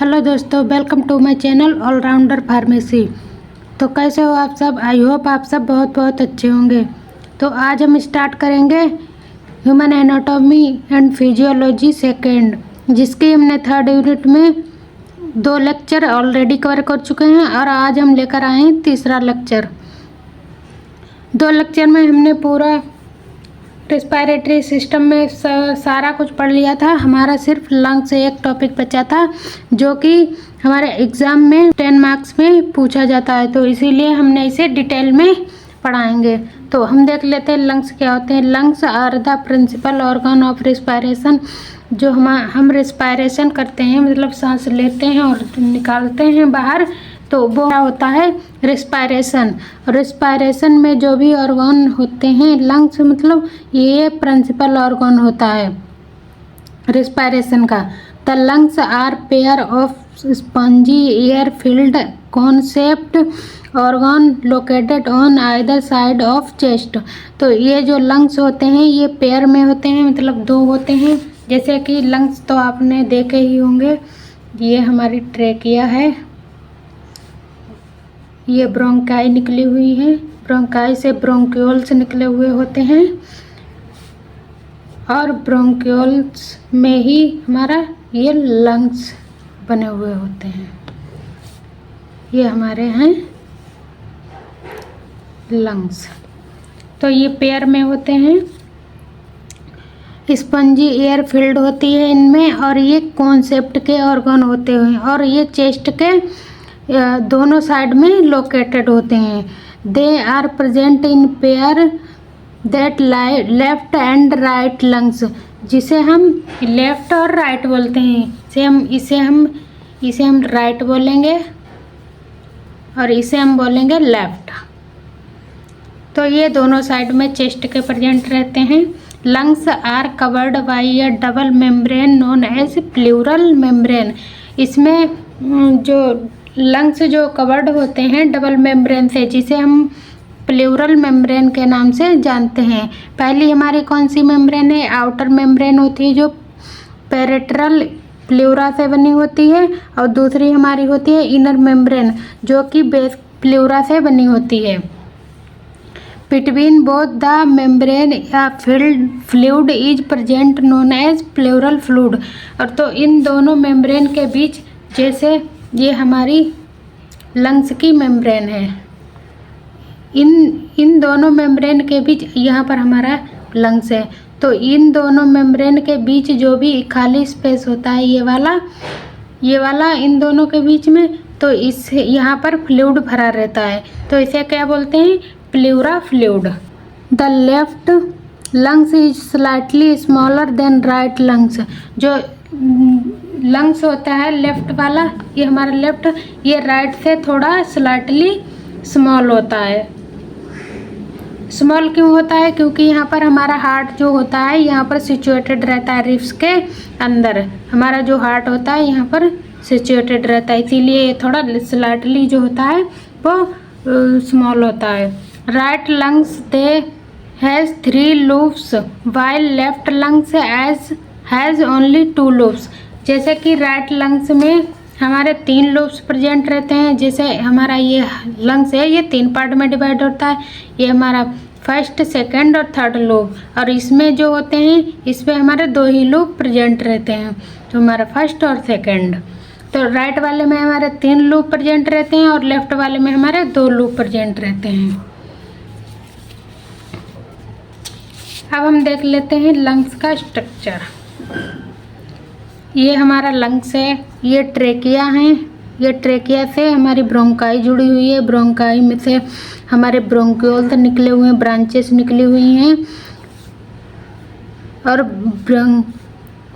Hello दोस्तों, welcome to my channel allrounder pharmacy. तो कैसे हो आप सब? आई होप आप सब बहुत बहुत अच्छे होंगे। तो आज हम स्टार्ट करेंगे human anatomy and physiology second, जिसकी हमने थर्ड यूनिट में 2 लेक्चर ऑलरेडी कवर कर चुके हैं और आज हम लेकर आए हैं तीसरा लेक्चर। 2 लेक्चर में हमने पूरा रेस्पिरेटरी सिस्टम में सारा कुछ पढ़ लिया था। हमारा सिर्फ लंग से एक टॉपिक बचा था जो कि हमारे एग्ज़ाम में 10 मार्क्स में पूछा जाता है, तो इसीलिए हमने इसे डिटेल में पढ़ाएंगे। तो हम देख लेते हैं लंग्स क्या होते हैं। Lungs are the principal organ of respiration. जो हम रेस्पिरेशन करते हैं, मतलब सांस लेते हैं और निकालते हैं बाहर, तो वो क्या होता है? रेस्पिरेशन। रेस्पिरेशन में जो भी ऑर्गन होते हैं, लंग्स मतलब ये प्रिंसिपल ऑर्गन होता है रेस्पिरेशन का। The lungs are pair of spongy air field concept organ located on either side of chest. तो ये जो लंग्स होते हैं ये पेयर में होते हैं, मतलब 2 होते हैं। जैसे कि लंग्स तो आपने देखे ही होंगे, ये हमारी ट्रेकिया है, ये ब्रोंकाई निकली हुई है, ब्रोंकाई से ब्रोंक्यूल्स निकले हुए होते हैं और ब्रोंक्यूल्स में ही हमारा ये लंग्स बने हुए होते हैं। ये हमारे हैं लंग्स। तो ये पेयर में होते हैं, स्पंजी एयर फील्ड होती है इनमें और ये कॉन्सेप्ट के ऑर्गन होते हैं और ये चेस्ट के दोनों साइड में लोकेटेड होते हैं। They are present in pair that left and right lungs, जिसे हम लेफ्ट और राइट बोलते हैं। इसे हम राइट बोलेंगे और इसे हम बोलेंगे लेफ्ट। तो ये दोनों साइड में चेस्ट के प्रेजेंट रहते हैं। Lungs are covered by a double membrane known as pleural membrane. इसमें जो लंग्स जो कवर्ड होते हैं डबल मेम्ब्रेन से, जिसे हम प्लूरल मेम्ब्रेन के नाम से जानते हैं। पहली हमारी कौन सी मेम्ब्रेन है? आउटर मेम्ब्रेन होती है जो पेरिट्रल प्लूरा से बनी होती है, और दूसरी हमारी होती है इनर मेम्ब्रेन जो कि बेस प्लूरा से बनी होती है। बिटवीन बोथ द मेम्ब्रेन या fluid is present known as pleural fluid. और तो इन दोनों मेम्ब्रेन के बीच, जैसे ये हमारी लंग्स की मेम्ब्रेन है, इन दोनों मेम्ब्रेन के बीच यहाँ पर हमारा लंग्स है। तो इन दोनों मेम्ब्रेन के बीच जो भी खाली स्पेस होता है, ये वाला इन दोनों के बीच में, तो इस यहाँ पर फ्लूइड भरा रहता है, तो इसे क्या बोलते हैं? Pleura fluid. The left lungs is slightly smaller than right lungs. जो लंग्स होता है लेफ्ट वाला, ये हमारा लेफ्ट, ये राइट से थोड़ा स्लाइटली स्मॉल होता है। स्मॉल क्यों होता है? क्योंकि यहाँ पर हमारा हार्ट जो होता है यहाँ पर सिचुएटेड रहता है, रिब्स के अंदर हमारा जो हार्ट होता है यहाँ पर सिचुएटेड रहता है, इसीलिए ये थोड़ा स्लाइटली जो होता है वो स्मॉल होता है। Right lungs they has 3 loops while left lungs has only 2 loops. जैसे कि राइट लंग्स में हमारे 3 लूप्स प्रेजेंट रहते हैं। जैसे हमारा ये लंग्स है, ये 3 पार्ट में डिवाइड होता है। ये हमारा फर्स्ट, सेकंड और थर्ड लूप, और इसमें जो होते हैं इसमें हमारे 2 ही लूप प्रेजेंट रहते हैं, तो हमारा फर्स्ट और सेकंड। तो राइट वाले में हमारे 3 लूप प्रेजेंट रहते हैं और लेफ्ट वाले में हमारे 2 लूप प्रेजेंट रहते हैं। अब हम देख लेते हैं लंग्स का स्ट्रक्चर। ये हमारा लंग्स है, ये ट्रेकिया हैं, ये ट्रेकिया से हमारी ब्रोंकाई जुड़ी हुई है, ब्रोंकाई में से हमारे ब्रोंक्यूल्स निकले हुए हैं, ब्रांचेस निकली हुई हैं और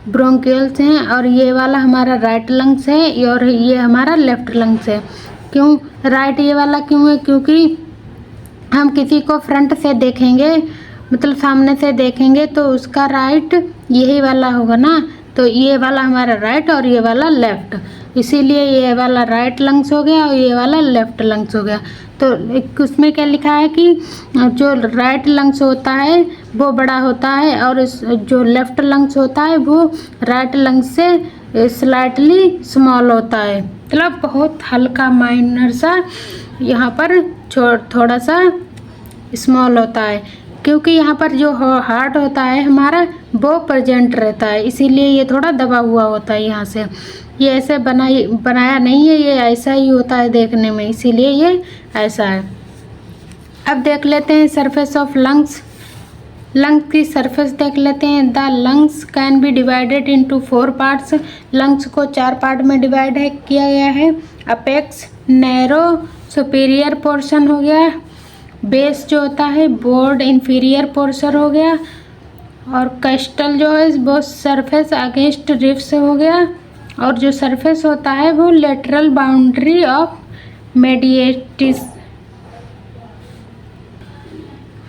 ब्रोंक्यूल्स हैं। और ये वाला हमारा राइट लंग्स है और ये हमारा लेफ्ट लंग्स है। क्यों राइट ये वाला क्यों है? क्योंकि हम किसी को फ्रंट से देखेंगे, मतलब सामने से देखेंगे, तो उसका राइट यही वाला होगा ना, तो ये वाला हमारा राइट और ये वाला लेफ्ट, इसीलिए ये वाला राइट लंग्स हो गया और ये वाला लेफ्ट लंग्स हो गया। तो उसमें क्या लिखा है कि जो राइट लंग्स होता है वो बड़ा होता है और जो लेफ्ट लंग्स होता है वो राइट लंग्स से स्लाइटली स्मॉल होता है, मतलब बहुत हल्का माइनर सा यहाँ पर थोड़ा सा स्मॉल होता है, क्योंकि यहाँ पर जो हार्ट होता है हमारा वो प्रेजेंट रहता है, इसीलिए ये थोड़ा दबा हुआ होता है। यहाँ से ये ऐसे बनाया नहीं है, ये ऐसा ही होता है देखने में, इसीलिए ये ऐसा है। अब देख लेते हैं सरफेस ऑफ लंग्स। लंग्स की सरफेस देख लेते हैं। The lungs can be divided into 4 parts. Lungs को 4 पार्ट में डिवाइड किया गया है। अपेक्स, नैरो, सुपीरियर पोर्शन हो गया, बेस जो होता है बोर्ड इंफीरियर पोर्शन हो गया, और कैस्टल जो है वो सरफेस अगेंस्ट रिब्स हो गया, और जो सरफेस होता है वो लेटरल बाउंड्री ऑफ मेडिएटिस।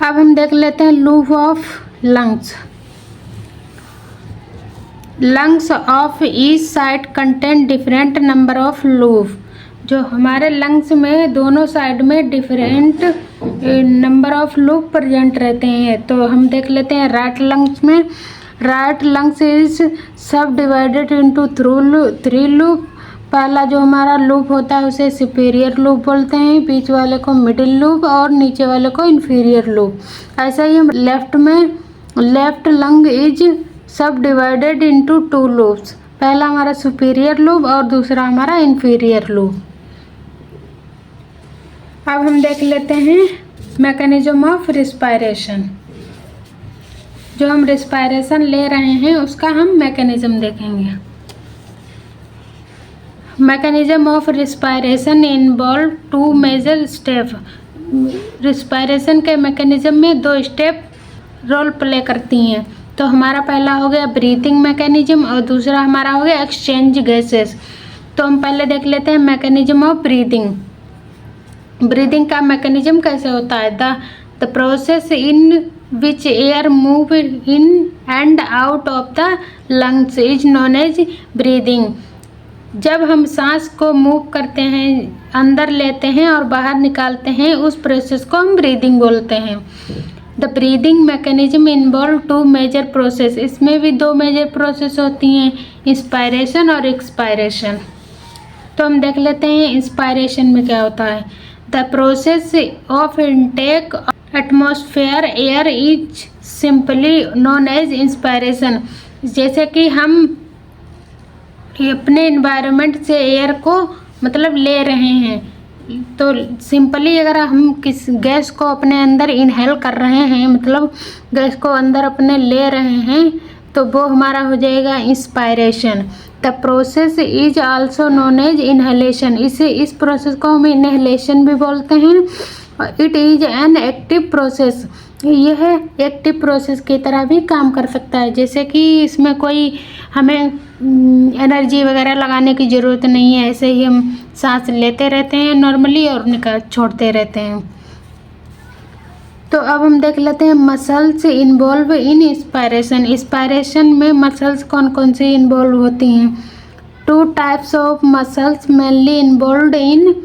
अब हम देख लेते हैं loop of lungs. Lungs of each side contain different number of loop. जो हमारे लंग्स में दोनों साइड में different number of loop present रहते हैं। तो हम देख लेते हैं राइट लंग्स में। राइट लंग्स इज सब डिवाइडेड इनटू 3 लूप। पहला जो हमारा लूप होता है उसे सुपीरियर लूप बोलते हैं, बीच वाले को मिडिल लूप और नीचे वाले को इंफीरियर लूप। ऐसा ही हम लेफ्ट में, लेफ्ट लंग इज सब डिवाइडेड इनटू 2 लूप्स। पहला हमारा सुपीरियर लूप और दूसरा हमारा इंफीरियर लूप। अब हम देख लेते हैं मैकेनिज्म ऑफ रिस्पायरेशन। जो हम रिस्पायरेशन ले रहे हैं उसका हम मैकेनिज्म देखेंगे। Mechanism of respiration involve 2 major step. Respiration के मैकेनिज्म में 2 स्टेप रोल प्ले करती हैं। तो हमारा पहला हो गया ब्रीथिंग मैकेनिज्म और दूसरा हमारा हो गया एक्सचेंज गैसेस। तो हम पहले देख लेते हैं मैकेनिज्म ऑफ ब्रीथिंग। ब्रीथिंग का मैकेनिज्म कैसे होता है? The process in which air move in and out of the lungs is known as breathing. जब हम सांस को मूव करते हैं, अंदर लेते हैं और बाहर निकालते हैं, उस प्रोसेस को हम ब्रीदिंग बोलते हैं। The breathing mechanism involve 2 major process. इसमें भी 2 मेजर प्रोसेस होती हैं, इंस्पायरेशन और एक्सपायरेशन। तो हम देख लेते हैं इंस्पायरेशन में क्या होता है। The process of intake atmosphere air is simply known as inspiration. जैसे कि हम अपने इन्वायरमेंट से एयर को मतलब ले रहे हैं, तो सिंपली अगर हम किस गैस को अपने अंदर इनहेल कर रहे हैं, मतलब गैस को अंदर अपने ले रहे हैं, तो वो हमारा हो जाएगा inspiration. The process is also known as inhalation. इस प्रोसेस को हम इनहेलेशन भी बोलते हैं। It is an active process. यह एक्टिव प्रोसेस की तरह भी काम कर सकता है। जैसे कि इसमें कोई हमें एनर्जी वगैरह लगाने की ज़रूरत नहीं है, ऐसे ही हम सांस लेते रहते हैं नॉर्मली और छोड़ते रहते हैं। तो अब हम देख लेते हैं muscles involve in inspiration. Inspiration में मसल्स कौन कौन सी इन्वॉल्व होती हैं? 2 types of muscles mainly involve in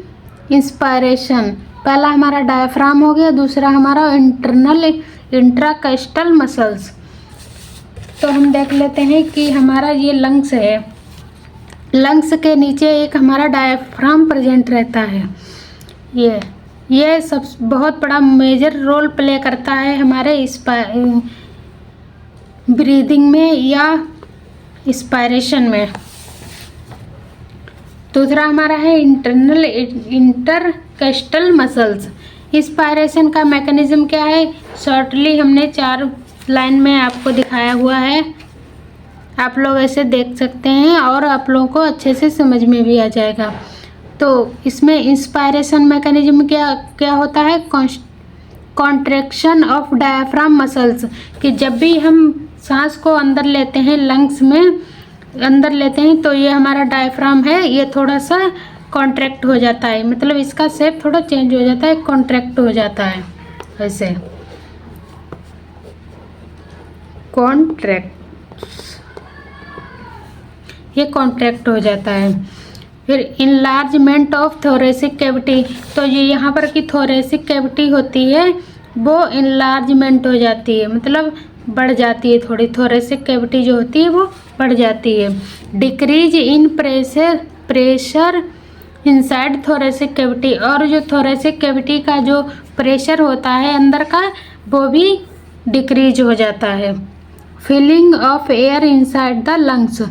inspiration. पहला हमारा डायफ्राम हो गया, दूसरा हमारा इंटरनल इंट्राकस्टल मसल्स। तो हम देख लेते हैं कि हमारा ये लंग्स है, लंग्स के नीचे एक हमारा डायफ्राम प्रेजेंट रहता है। ये सब बहुत बड़ा मेजर रोल प्ले करता है हमारे ब्रीदिंग में या इंस्पायरेशन में। दूसरा हमारा है इंटरनल इंटरकस्टल मसल्स। इंस्पायरेशन का मैकेनिज्म क्या है? शॉर्टली हमने 4 लाइन में आपको दिखाया हुआ है, आप लोग ऐसे देख सकते हैं और आप लोगों को अच्छे से समझ में भी आ जाएगा। तो इसमें इंस्पायरेशन मैकेनिज्म क्या होता है? Contraction of diaphragm muscles. कि जब भी हम सांस को अंदर लेते हैं, लंग्स में अंदर लेते हैं, तो ये हमारा डायफ्राम है, ये थोड़ा सा कॉन्ट्रैक्ट हो जाता है, मतलब इसका शेप थोड़ा चेंज हो जाता है, कॉन्ट्रैक्ट हो जाता है ऐसे ये कॉन्ट्रैक्ट हो जाता है। फिर इनलार्जमेंट ऑफ थोरेसिक कैविटी। तो ये यहाँ पर की थोरेसिक कैविटी होती है वो इनलार्जमेंट हो जाती है, मतलब बढ़ जाती है, थोड़ी थोरेसिक कैविटी जो होती है वो बढ़ जाती है। Decrease in pressure inside thoracic cavity, और जो थोरेसिक कैविटी का जो प्रेशर होता है अंदर का वो भी डिक्रीज हो जाता है। Filling of air inside the lungs,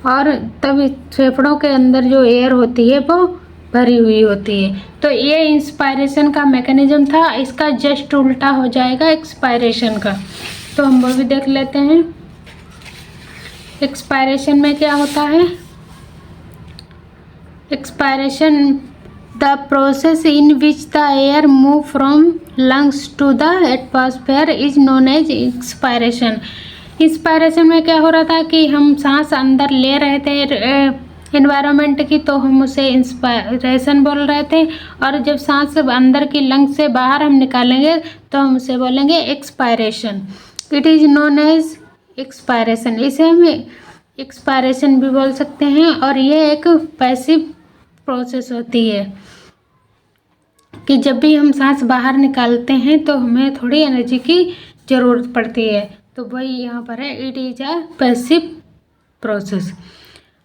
और तब फेफड़ों के अंदर जो एयर होती है वो भरी हुई होती है। तो ये इंस्पायरेशन का मैकेनिज्म था, इसका जस्ट उल्टा हो जाएगा एक्सपायरेशन का। तो हम वो भी देख लेते हैं। एक्सपायरेशन में क्या होता है? Expiration the process in which the air move from lungs to the atmosphere is known as expiration. Inspiration में क्या हो रहा था कि हम सांस अंदर ले रहे थे एनवायरनमेंट की, तो हम उसे इंस्पायरेशन बोल रहे थे, और जब सांस अंदर की लंग से बाहर हम निकालेंगे तो हम उसे बोलेंगे expiration. It is known as expiration, इसे हम एक्सपायरेशन भी बोल सकते हैं। और ये एक पैसिव प्रोसेस होती है कि जब भी हम सांस बाहर निकालते हैं तो हमें थोड़ी एनर्जी की ज़रूरत पड़ती है, तो वही यहाँ पर है, it is a passive process.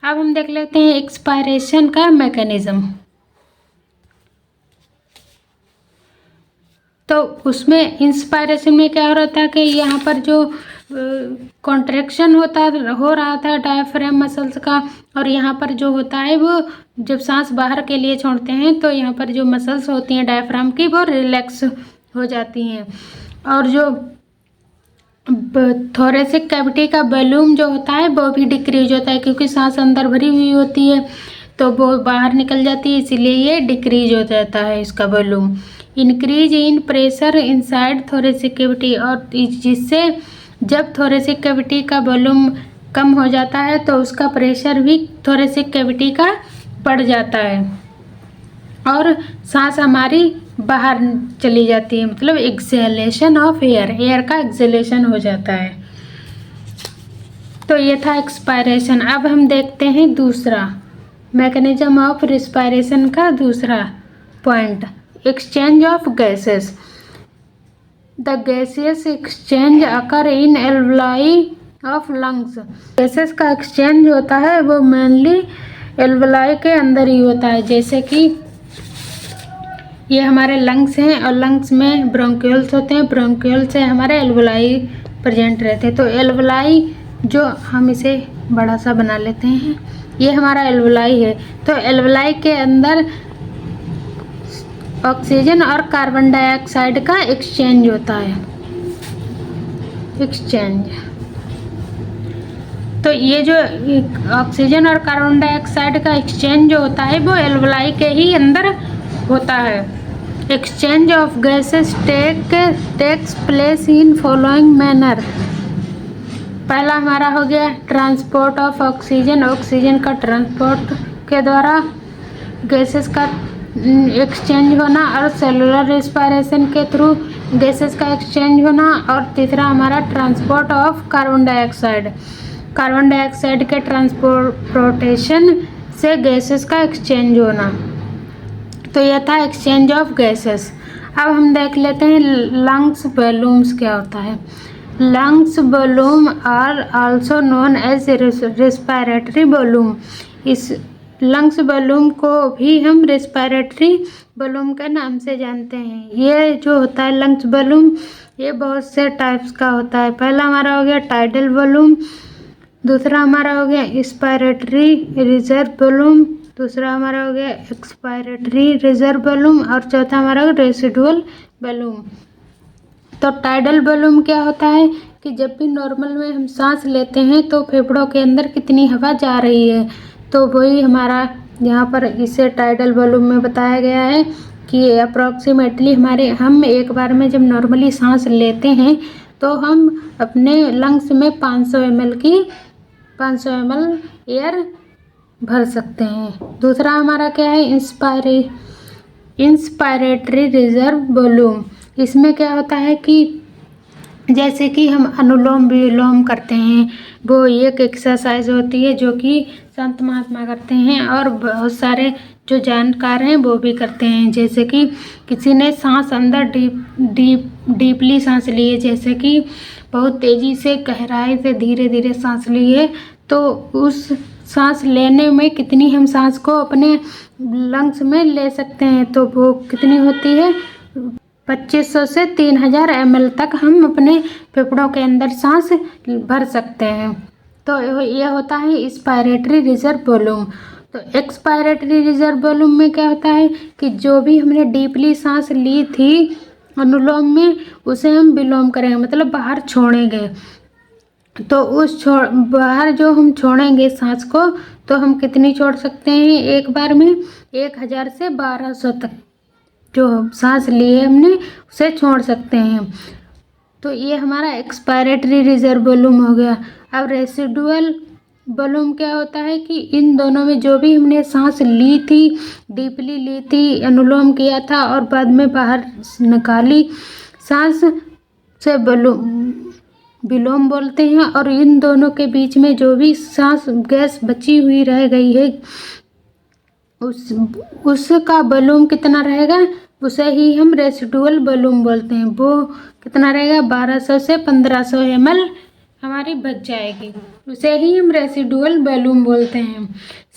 अब हम देख लेते हैं एक्सपायरेशन का मैकेनिज्म। तो उसमें इंस्पायरेशन में क्या हो रहा था कि यहाँ पर जो कॉन्ट्रैक्शन हो रहा था डायफ्राम मसल्स का, और यहाँ पर जो होता है वो जब सांस बाहर के लिए छोड़ते हैं तो यहाँ पर जो मसल्स होती हैं डायफ्राम की वो रिलैक्स हो जाती हैं, और जो थोरेसिक कैविटी का वॉल्यूम जो होता है वो भी डिक्रीज होता है, क्योंकि सांस अंदर भरी हुई होती है तो वो बाहर निकल जाती है, इसीलिए ये डिक्रीज हो जाता है इसका volume. Increase in pressure inside thoracic cavity, और जिससे जब थोरेसिक कैविटी का वॉल्यूम कम हो जाता है तो उसका प्रेशर भी थोरेसिक कैविटी का बढ़ जाता है, और सांस हमारी बाहर चली जाती है, मतलब एक्सहेलेशन ऑफ एयर, एयर का एक्सहेलेशन हो जाता है। तो ये था एक्सपायरेशन। अब हम देखते हैं दूसरा मैकेनिज्म ऑफ रिस्पायरेशन का दूसरा point, exchange of gases. The gaseous exchange occur in alveoli of lungs. Gases का एक्सचेंज होता है वो मेनली एल्वलाई के अंदर ही होता है, जैसे कि ये हमारे लंग्स हैं और लंग्स में ब्रोंक्यूल्स होते हैं, ब्रोंक्यूल से हमारे एल्वलाई प्रेजेंट रहते हैं। तो एल्वलाई जो हम इसे बड़ा सा बना लेते हैं, ये हमारा एल्वलाई है। तो एल्वलाई के अंदर ऑक्सीजन और कार्बन डाइऑक्साइड का एक्सचेंज होता है, एक्सचेंज। तो ये जो ऑक्सीजन और कार्बन डाइऑक्साइड का एक्सचेंज जो होता है वो एल्वलाई के ही अंदर होता है। Exchange of gases takes place in following manner. पहला हमारा हो गया ट्रांसपोर्ट ऑफ ऑक्सीजन, ऑक्सीजन का ट्रांसपोर्ट के द्वारा गैसेस का एक्सचेंज होना, और सेलुलर रिस्पायरेशन के थ्रू गैसेस का एक्सचेंज होना, और तीसरा हमारा transport of carbon dioxide, carbon dioxide के ट्रांसपोर्टेशन से गैसेस का एक्सचेंज होना। तो यह था एक्सचेंज ऑफ गैसेस। अब हम देख लेते हैं लंग्स वॉल्यूम्स क्या होता है। Lungs volume are also known as respiratory volume. इस लंग्स वॉल्यूम को भी हम रेस्पिरेटरी वॉल्यूम के नाम से जानते हैं। ये जो होता है लंग्स वॉल्यूम, ये बहुत से टाइप्स का होता है। पहला हमारा हो गया टाइडल वॉल्यूम, दूसरा हमारा हो गया इंस्पायरेटरी रिजर्व वॉल्यूम, दूसरा हमारा हो गया एक्सपायरेटरी रिजर्व वॉल्यूम, और चौथा हमारा रेसिडुअल वॉल्यूम। तो टाइडल वॉल्यूम क्या होता है कि जब भी नॉर्मल में हम सांस लेते हैं तो फेफड़ों के अंदर कितनी हवा जा रही है, तो वही हमारा यहाँ पर इसे टाइडल वॉल्यूम में बताया गया है कि अप्रॉक्सीमेटली हम एक बार में जब नॉर्मली सांस लेते हैं तो हम अपने लंग्स में 500 ml एयर भर सकते हैं। दूसरा हमारा क्या है इंस्पायरेटरी रिजर्व वॉल्यूम। इसमें क्या होता है कि जैसे कि हम अनुलोम विलोम करते हैं, वो एक एक्सरसाइज होती है जो कि संत महात्मा करते हैं, और बहुत सारे जो जानकार हैं वो भी करते हैं। जैसे कि किसी ने सांस अंदर डीपली सांस ली है, जैसे कि बहुत तेज़ी से गहराई से धीरे धीरे सांस ली है, तो उस सांस लेने में कितनी हम सांस को अपने लंग्स में ले सकते हैं, तो वो कितनी होती है 2500 से 3000 ml तक हम अपने फेफड़ों के अंदर सांस भर सकते हैं। तो ये होता है एक्सपायरेटरी रिजर्व वॉल्यूम। तो एक्सपायरेटरी रिजर्व वॉल्यूम में क्या होता है कि जो भी हमने डीपली सांस ली थी अनुलोम में, उसे हम विलोम करेंगे, मतलब बाहर छोड़ेंगे। तो उस बाहर जो हम छोड़ेंगे सांस को, तो हम कितनी छोड़ सकते हैं एक बार में 1000 से 1200 तक जो सांस लिए हमने उसे छोड़ सकते हैं। तो ये हमारा एक्सपायरेटरी रिजर्व वॉल्यूम हो गया। अब रेसिडुअल वॉल्यूम क्या होता है कि इन दोनों में जो भी हमने सांस ली थी, डीपली ली थी, अनुलोम किया था और बाद में बाहर निकाली सांस से विलोम बोलते हैं। और इन दोनों के बीच में जो भी सांस गैस बची हुई रह गई है उसका वॉल्यूम कितना रहेगा, उसे ही हम रेसिडुअल वॉल्यूम बोलते हैं। वो कितना रहेगा 1200 से 1500 ml हमारी बच जाएगी, उसे ही हम रेसिडुअल वॉल्यूम बोलते हैं।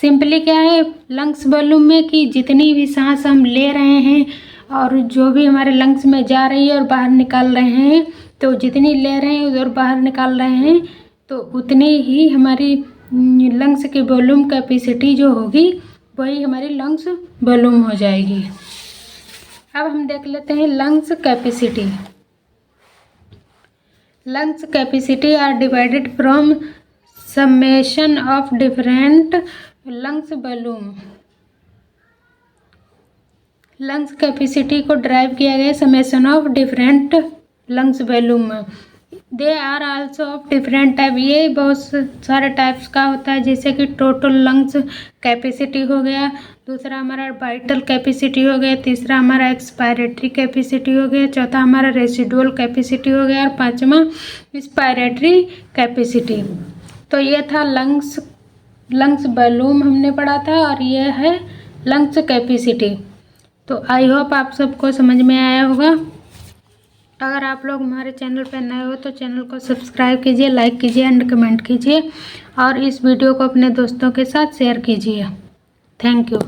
सिंपली क्या है लंग्स वॉल्यूम में कि जितनी भी सांस हम ले रहे हैं और जो भी हमारे लंग्स में जा रही है और बाहर निकाल रहे हैं, तो जितनी ले रहे हैं और बाहर निकाल रहे हैं, तो उतनी ही हमारी लंग्स की वॉल्यूम कैपेसिटी जो होगी वही हमारी लंग्स वॉल्यूम हो जाएगी। अब हम देख लेते हैं lungs capacity. Lungs capacity are divided from summation of different lungs volume. Lungs capacity को ड्राइव किया गया summation of different lungs volume. They are also of different type, ये बहुत सारे टाइप्स का होता है, जैसे कि टोटल लंग्स कैपेसिटी हो गया, दूसरा हमारा वाइटल कैपेसिटी हो गया, तीसरा हमारा एक्सपायरेटरी कैपेसिटी हो गया, चौथा हमारा रेसिडुअल कैपेसिटी हो गया और पांचवा एक्सपायरेटरी कैपेसिटी। तो ये था लंग्स वॉल्यूम हमने पढ़ा था और ये है लंग्स कैपेसिटी। तो आई होप आप सबको समझ में आया होगा। अगर आप लोग हमारे चैनल पर नए हो तो चैनल को सब्सक्राइब कीजिए, लाइक कीजिए एंड कमेंट कीजिए और इस वीडियो को अपने दोस्तों के साथ शेयर कीजिए। Thank you.